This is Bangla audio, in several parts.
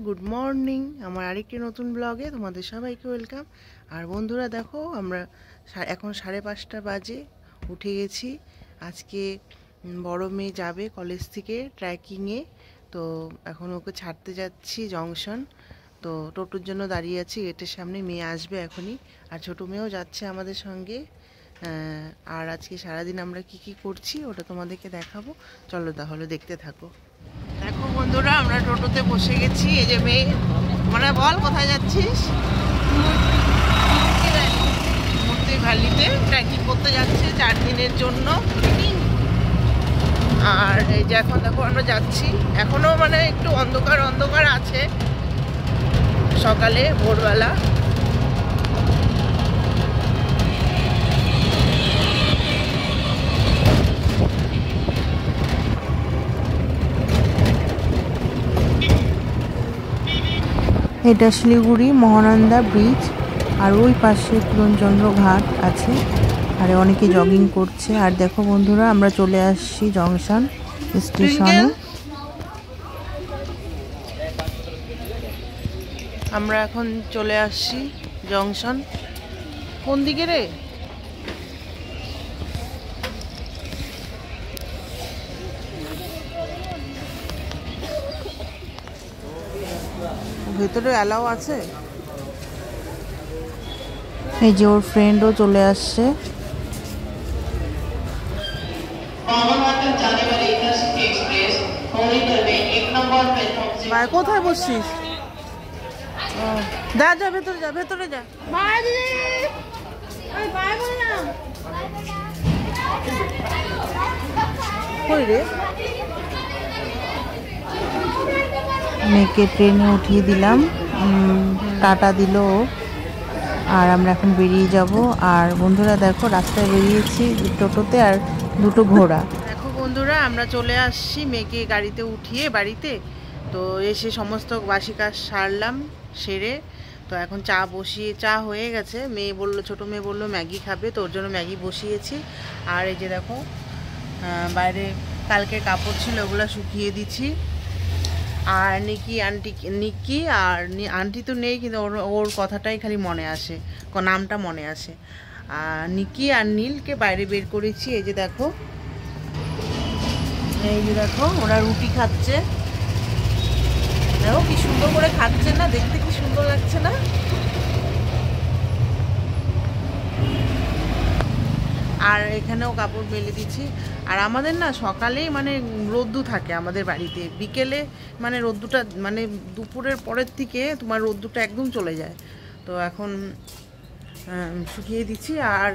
Good morning. আমার আরেকটি নতুন ব্লগে তোমাদের সবাইকে ওয়েলকাম। আর বন্ধুরা দেখো, আমরা এখন 5:30 বাজে উঠে গেছি। আজকে বড় মেয়ে যাবে কলেজ থেকে ট্রেকিংয়ে, তো এখন ওকে ছাড়তে যাচ্ছি জংশন। তো টোটোর জন্য দাঁড়িয়ে আছি গেটের সামনে, মেয়ে আসবে এখনই। আর ছোটো মেয়েও যাচ্ছে আমাদের সঙ্গে। আর আজকে সারাদিন আমরা কি কি করছি ওটা তোমাদেরকে দেখাবো, চলো তাহলে দেখতে থাকো। দেখো বন্ধুরা, আমরা টোটোতে বসে গেছি। এই যে মেয়ে, মানে বল কোথায় যাচ্ছিস? মূর্তি ভ্যালিতে ট্রেকিং করতে যাচ্ছে 4 দিনের জন্য। আর এই যে এখন দেখো আমরা যাচ্ছি, এখনো মানে একটু অন্ধকার অন্ধকার আছে, সকালে ভোরবেলা। এটা শিলিগুড়ি মহানন্দা ব্রিজ, আর ওই পাশে কিরণচন্দ্র ঘাট আছে, আর অনেকে জগিং করছে। আর দেখো বন্ধুরা, আমরা চলে আসছি জংশন স্টেশনে। আমরা এখন চলে আসছি জংশন। কোন দিকে রে? ভেতরে অ্যালাও আছে। এই যে ওর ফ্রেন্ডও চলে আসছে। কোথায় বসছিস? যা যা ভেতরে যা, ভেতরে যা। কই রে? মেয়েকে ট্রেনে উঠিয়ে দিলাম, টাটা দিল, আর আমরা এখন বেরিয়ে যাব। আর বন্ধুরা দেখো, রাস্তায় বেরিয়েছি টোটোতে আর দুটো ঘোড়া। দেখো বন্ধুরা, আমরা চলে আসছি মেয়েকে গাড়িতে উঠিয়ে বাড়িতে। তো এসে সমস্ত বাসি কাজ সারলাম, সেরে তো এখন চা হয়ে গেছে। মেয়ে বললো, ছোটো মেয়ে বললো ম্যাগি খাবে, তো ওর জন্য ম্যাগি বসিয়েছি। আর এই যে দেখো, বাইরে কালকে কাপড় ছিল ওগুলো শুকিয়ে দিচ্ছি। আর নিকি আর আন্টি তো নেই, কিন্তু ওর কথাটাই খালি মনে আসে, নামটা মনে আসে। আর নিকি আর নীলকে বাইরে বের করেছি। এই যে দেখো, ওরা রুটি খাচ্ছে। দেখো কি সুন্দর করে খাচ্ছে না, দেখতে কি সুন্দর লাগছে না? আর এখানেও কাপড় মেলে দিচ্ছি। আর আমাদের না সকালেই মানে রোদ্দু থাকে আমাদের বাড়িতে, বিকেলে মানে রোদ্দুটা মানে দুপুরের পরের থেকে তোমার রোদ্দুটা একদম চলে যায়। তো এখন শুকিয়ে দিচ্ছি। আর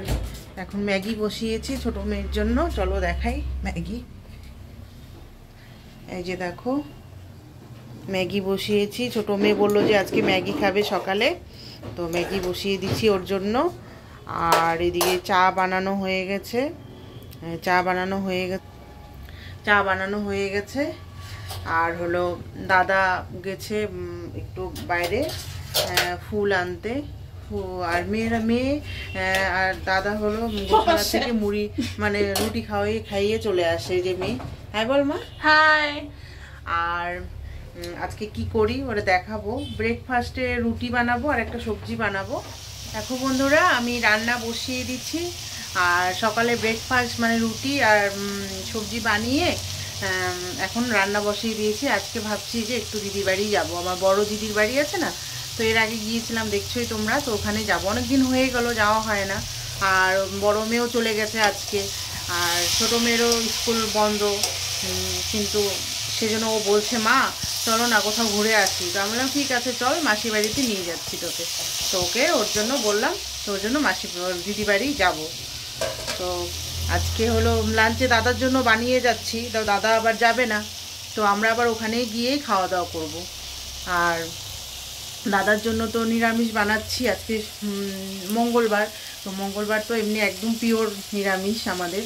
এখন ম্যাগি বসিয়েছি ছোটো মেয়ের জন্য, চলো দেখাই ম্যাগি। এই যে দেখো, ম্যাগি বসিয়েছি। ছোটো মেয়ে বললো যে আজকে ম্যাগি খাবে সকালে, তো ম্যাগি বসিয়ে দিচ্ছি ওর জন্য। আর এদিকে চা বানানো হয়ে গেছে। আর হলো দাদা গেছে একটু বাইরে ফুল আনতে। আর মেয়ে আর দাদা হলো গোশালা থেকে মুড়ি মানে রুটি খাইয়ে চলে আসে। যে মেয়ে, হ্যাঁ বল মা। হাই। আর আজকে কি করি ওটা দেখাবো। ব্রেকফাস্টে রুটি বানাবো আর একটা সবজি বানাবো। দেখো বন্ধুরা, আমি রান্না বসিয়ে দিচ্ছি। আর সকালে ব্রেকফাস্ট মানে রুটি আর সবজি বানিয়ে এখন রান্না বসিয়ে দিয়েছি। আজকে ভাবছি যে একটু দিদির বাড়ি যাবো, আমার বড় দিদির বাড়ি আছে না, তো এর আগে গিয়েছিলাম দেখছোই তোমরা, তো ওখানে যাবো। অনেকদিন হয়ে গেল যাওয়া হয় না। আর বড় মেয়েও চলে গেছে আজকে, আর ছোটো মেয়েরও স্কুল বন্ধ, কিন্তু সেজন্য ও বলছে মা চলো না কোথাও ঘুরে আসি। তো আমি বললাম ঠিক আছে চল, মাসি বাড়িতে নিয়ে যাচ্ছি তোকে। তো ওকে ওর জন্য বললাম, তো ওর জন্য দিদি বাড়ি যাবো। তো আজকে হলো লাঞ্চে দাদার জন্য বানিয়ে যাচ্ছি, তো দাদা আবার যাবে না, তো আমরা আবার ওখানে গিয়েই খাওয়া দাওয়া করব। আর দাদার জন্য তো নিরামিষ বানাচ্ছি আজকে, মঙ্গলবার। তো মঙ্গলবার তো এমনি একদম পিওর নিরামিষ আমাদের,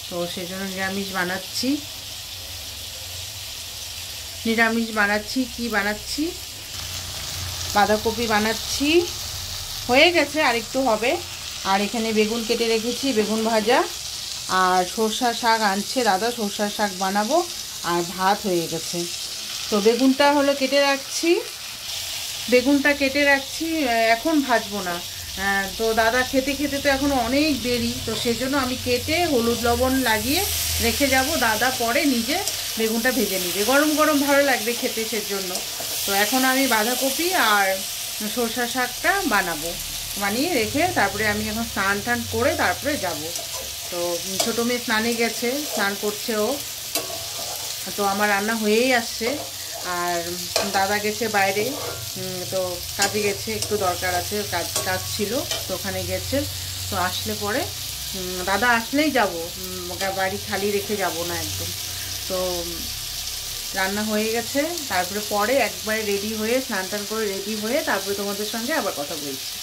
তো সেজন্য নিরামিষ বানাচ্ছি। কি বানাচ্ছি, বাঁধাকপি বানাচ্ছি, হয়ে গেছে আর একটু হবে। আর এখানে বেগুন কেটে রেখেছি, বেগুন ভাজা। আর সরষা শাক আনছে দাদা, সরষা শাক বানাবো। আর ভাত হয়ে গেছে। তো বেগুনটা হলো কেটে রাখছি, বেগুনটা কেটে রাখছি, এখন ভাজবো না। তো দাদা খেতে খেতে তো এখন অনেক দেরি, তো সেজন্য আমি কেটে হলুদ লবণ লাগিয়ে রেখে যাব, দাদা পরে নিজে বেগুনটা ভেজে নিবে, গরম গরম ভালো লাগবে খেতে, সেজন্য। তো এখন আমি বাঁধাকপি আর সরষা শাকটা বানিয়ে রেখে তারপরে আমি এখন স্নান টান করে তারপরে যাব। তো ছোটো মেয়ে স্নানে গেছে, স্নান করছে ও। তো আমার রান্না হয়েই আসছে, আর দাদা গেছে বাইরে, তো কাজে গেছে, একটু দরকার আছে, কাজ ছিল, তো ওখানে গেছে। তো আসলে পরে দাদা আসলেই যাব, বাড়ি খালি রেখে যাব না একদম। তো রান্না হয়ে গেছে, তারপরে পরে একবারে রেডি হয়ে স্নান টান করে রেডি হয়ে তারপরে তোমাদের সঙ্গে আবার কথা বলছি,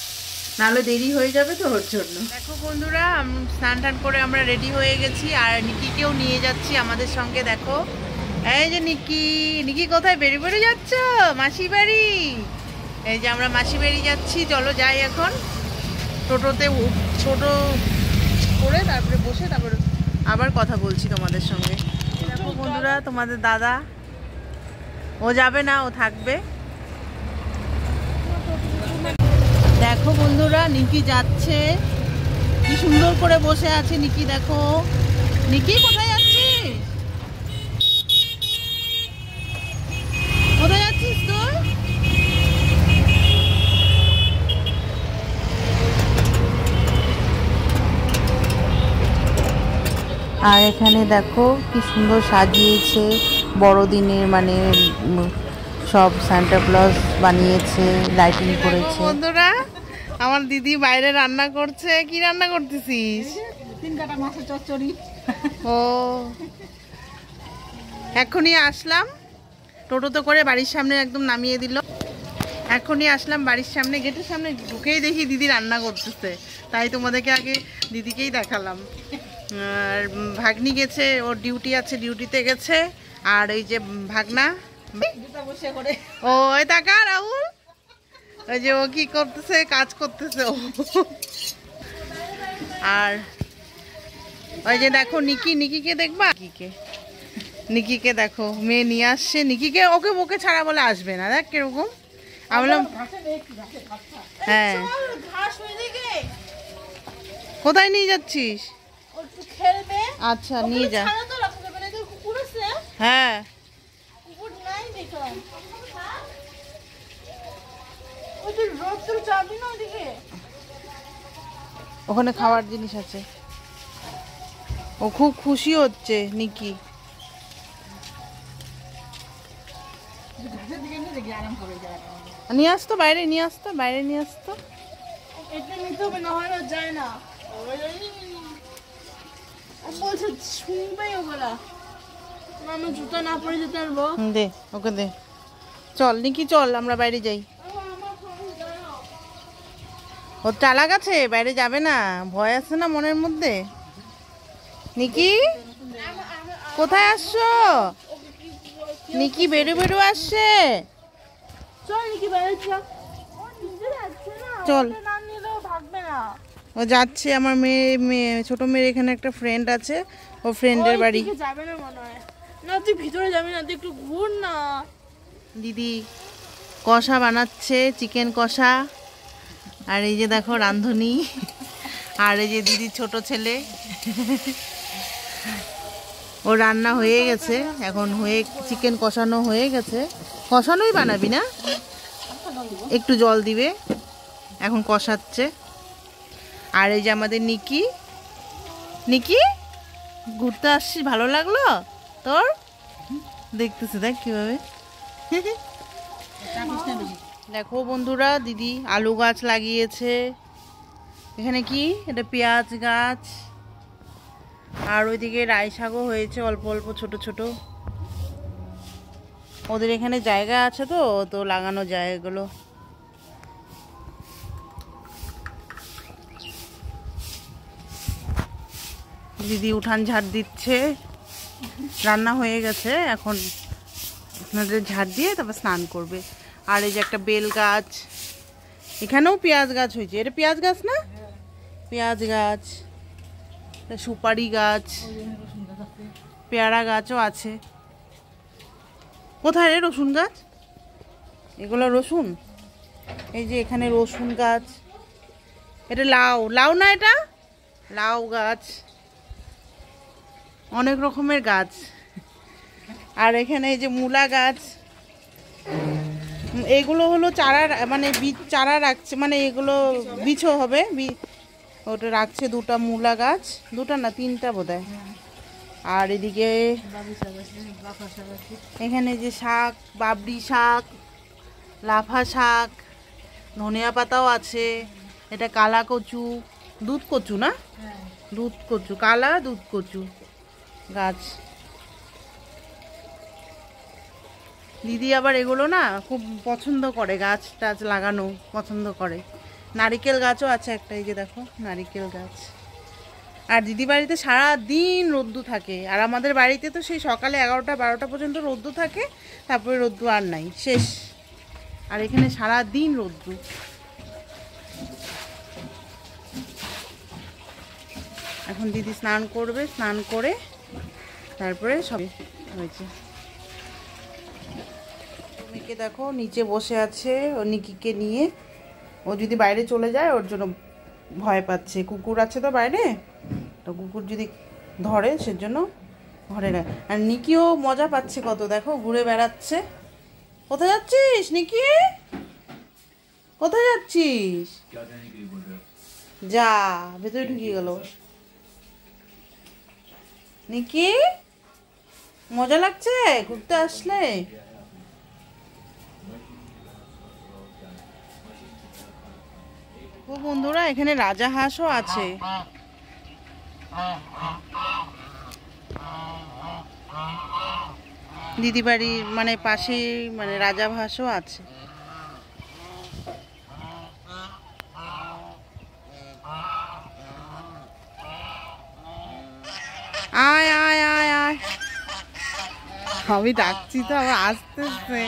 নাহলে দেরি হয়ে যাবে তো ওর জন্য। দেখো বন্ধুরা, স্নান টান করে আমরা রেডি হয়ে গেছি, আর নিকিকেও নিয়ে যাচ্ছি আমাদের সঙ্গে। দেখো এই যে নিকি কোথায় বেরিয়ে যাচ্ছ? মাসি বাড়ি। এই যে আমরা মাসি বাড়ি যাচ্ছি, চলো যাই এখন। টোটোতে ছোট করে তারপরে বসে তারপরে আবার কথা বলছি তোমাদের সঙ্গে। দেখো বন্ধুরা, তোমাদের দাদা, ও যাবে না, ও থাকবে। দেখো বন্ধুরা, নিকি যাচ্ছে, কি সুন্দর করে বসে আছে নিকি। দেখো নিকি, কোথায় যাচ্ছিস? কোথায় যাচ্ছিস তুই? আর এখানে দেখো কি সুন্দর সাজিয়েছে, বড়দিনের মানে সব সান্টা ক্লজ বানিয়েছে, লাইটিং করেছে। বন্ধুরা, আমার দিদি বাইরে রান্না করছে। কি রান্না করতেছিস? 3 কাটা মাছের চচ্চড়ি। ও, এখনই আসলাম, টোটোতে করে বাড়ির সামনে একদম নামিয়ে দিল। এখনই আসলাম বাড়ির সামনে, গেটের সামনে ঢুকেই দেখি দিদি রান্না করতেছে, তাই তোমাদেরকে আগে দিদিকেই দেখালাম। আর ভাগ্নি গেছে, ওর ডিউটি আছে, ডিউটিতে গেছে। আর এই যে ভাগনা, ও ওই টাকা রাহুল, ওই যে ও কি করতেছে, কাজ করতেছে ও। আর ওই যে দেখো নিকিকে দেখবা, নিকিকে দেখো, মেয়ে নিয়ে আসছে নিকিকে, ওকে ছাড়া বলে আসবে না। দেখ কিরকম, আমি বললাম হ্যাঁ। কোথায় নিয়ে যাচ্ছিস? আচ্ছা নিয়ে যা। হ্যাঁ ওখানে খাওয়ার জিনিস আছে। ও খুব খুশি হচ্ছে নিকি। নিয়ে আসতো বাইরে, নিয়ে আসতো বাইরে, নিয়ে আসতো। দে ওকে দে, চল নিকি চল, আমরা বাইরে যাই। ওর চালাক আছে, বাইরে যাবে না, ভয় আছে না মনের মধ্যে। নিকি কোথায় আসছো? নিকি বেরো আসছে, চল। ও যাচ্ছে, আমার মেয়ে ছোট মেয়ের এখানে একটা ফ্রেন্ড আছে, ও ফ্রেন্ডের বাড়ি যাবে না মনে হয়। না তুই ভিতরে যাবি না, তুই একটু ঘুর না। দিদি কষা বানাচ্ছে, চিকেন কষা। আর এই যে দেখো রাঁধুনি, আর এই যে দিদির ছোট ছেলে, ও রান্না হয়ে গেছে এখন, চিকেন কষানো হয়ে গেছে। কষানোই বানাবি না, একটু জল দিবে, এখন কষাচ্ছে। আর এই যে আমাদের নিকি ঘুরতে আসছিস, ভালো লাগলো তোর? দেখতেছে, দেখ কিভাবে। দেখো বন্ধুরা, দিদি আলু গাছ লাগিয়েছে এখানে, কি এটা পেঁয়াজ গাছ, আর ওইদিকে রাই শাকও হয়েছে অল্প অল্প ছোট ছোট। ওদের এখানে জায়গা আছে, তো লাগানো যায় এগুলো। দিদি উঠান ঝাড় দিচ্ছে, রান্না হয়ে গেছে, এখন আপনাদের ঝাড় দিয়ে তারপর স্নান করবে। আর এই যে একটা বেল গাছ, এখানেও পেঁয়াজ গাছ হয়েছে। এটা পেঁয়াজ গাছ না? পেঁয়াজ গাছ, সুপারি গাছ, পেয়ারা গাছও আছে। কোথায় রে রসুন গাছ? এগুলো রসুন, এই যে এখানে রসুন গাছ, এটা লাউ, লাউ না এটা লাউ গাছ, অনেক রকমের গাছ। আর এখানে এই যে মূলা গাছ, এগুলো হলো চারা, মানে বীজ চারা রাখছে, মানে এগুলো বীজ হবে, ওটা রাখছে। দুটা মূলা গাছ, দুটা না তিনটা বোধহয়। আর এদিকে এখানে যে শাক, বাবরি শাক, লাফা শাক, ধনিয়া পাতাও আছে। এটা কালা কচু, দুধ কচু না, দুধ কচু, কালা দুধ কচু গাছ। দিদি আবার এগুলো না খুব পছন্দ করে, গাছ টাছ লাগানো পছন্দ করে। নারিকেল গাছও আছে একটা, এই যে দেখো নারিকেল গাছ। আর দিদি বাড়িতে সারা দিন রোদ্দু থাকে, আর আমাদের বাড়িতে তো সেই সকালে 11টা 12টা পর্যন্ত রোদ্দু থাকে, তারপরে রোদ্দু আর নাই, শেষ। আর এখানে সারা দিন রোদ্দু। এখন দিদি স্নান করবে, স্নান করে তারপরে সব হয়েছে। মেয়েকে দেখো নিচে বসে আছে ও নিকিকে নিয়ে। ও যদি বাইরে চলে যায় ওর জন্য ভয় পাচ্ছে, কুকুর আছে তো বাইরে, তো কুকুর যদি ধরে সেজন্য ঘরে নেয়। আর নিকিও মজা পাচ্ছে কত, দেখো ঘুরে বেড়াচ্ছে। কোথায় যাচ্ছিস নিকি, কোথায় যাচ্ছিস? যা, ভেতরে ঢুকিয়ে গেল। নিকি মজা লাগছে ঘুরতে আসলে? ও বন্ধুরা, এখানে রাজা হাঁসও আছে। দিদি বাড়ির মানে পাশে মানে রাজা হাঁসও আছে। আয় আয় আয় আয়, আমি ডাকছি তো আবার আসতেছে।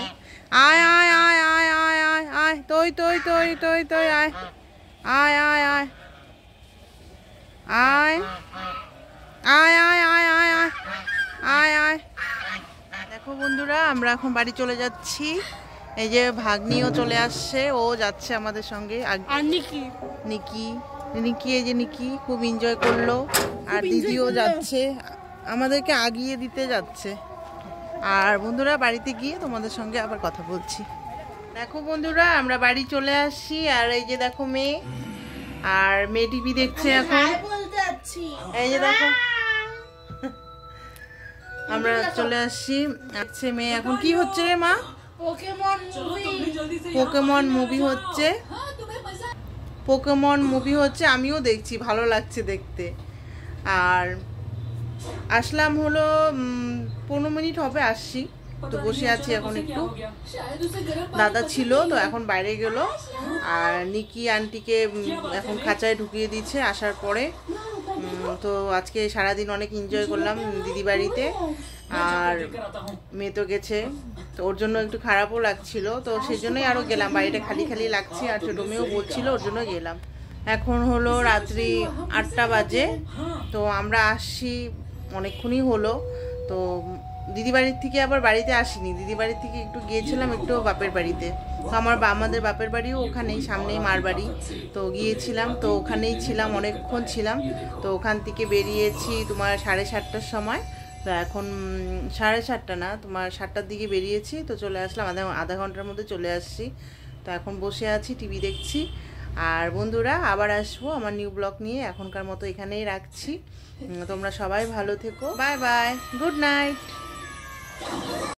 আয় আয় আয় আয় আয় আয় আয়, তুই তুই তুই তুই তুই আয় আয় আয় আয় আয় আয় আয় আয় আয় আয় আয় আয়। দেখো বন্ধুরা, আমরা এখন বাড়ি চলে যাচ্ছি। এই যে ভাগ্নিও চলে আসছে, ও যাচ্ছে আমাদের সঙ্গে। আর নিকি নিকি নিকি এই যে নিকি খুব এনজয় করলো। আর দিদিও যাচ্ছে, আমাদেরকে আগিয়ে দিতে যাচ্ছে। আর বন্ধুরা, বাড়িতে গিয়ে তোমাদের সঙ্গে আবার কথা বলছি। দেখো বন্ধুরা, আমরা বাড়ি চলে আসছি। আর এই যে দেখো মেয়ে, আর মেয়ে টিভি দেখছে এখন। এই যে দেখো আমরা চলে আসছি। আচ্ছা মেয়ে এখন কি হচ্ছে রে মা? পোকেমন মুভি হচ্ছে, পোকেমন মুভি হচ্ছে। আমিও দেখছি, ভালো লাগছে দেখতে। আর আসলাম হলো 15 মিনিট হবে আসছি, তো বসে আছি এখন একটু। দাদা ছিল তো এখন বাইরে গেল। আর নিকি আন্টিকে এখন খাঁচায় ঢুকিয়ে দিচ্ছে আসার পরে। তো আজকে সারাদিন অনেক এনজয় করলাম দিদি বাড়িতে। আর মেয়ে তো গেছে, তো ওর জন্য একটু খারাপও লাগছিল, তো সেই জন্যই আরও গেলাম। বাড়িটা খালি খালি লাগছে, আর ছোটো মেয়েও বলছিল, ওর জন্য গেলাম। এখন হলো রাত্রি 8টা বাজে, তো আমরা আসছি অনেকক্ষণই হলো। তো দিদি বাড়ির থেকে আবার বাড়িতে আসিনি, দিদি বাড়ির থেকে একটু গিয়েছিলাম একটু বাপের বাড়িতে। তো আমাদের বাপের বাড়িও ওখানেই, সামনেই মার বাড়ি। তো গিয়েছিলাম, তো ওখানেই ছিলাম, অনেকক্ষণ ছিলাম। তো ওখান থেকে বেরিয়েছি তোমার 7:30টার সময়। তো এখন 7:30 না, তোমার 7টার দিকে বেরিয়েছি। তো চলে আসলাম, আধা ঘন্টার মধ্যে চলে আসছি। তো এখন বসে আছি, টিভি দেখছি। আর বন্ধুরা, আবার আসবো আমার নিউ ব্লগ নিয়ে। এখনকার মতো এখানেই রাখছি। তোমরা সবাই ভালো থেকো, বাই বাই, গুড নাইট।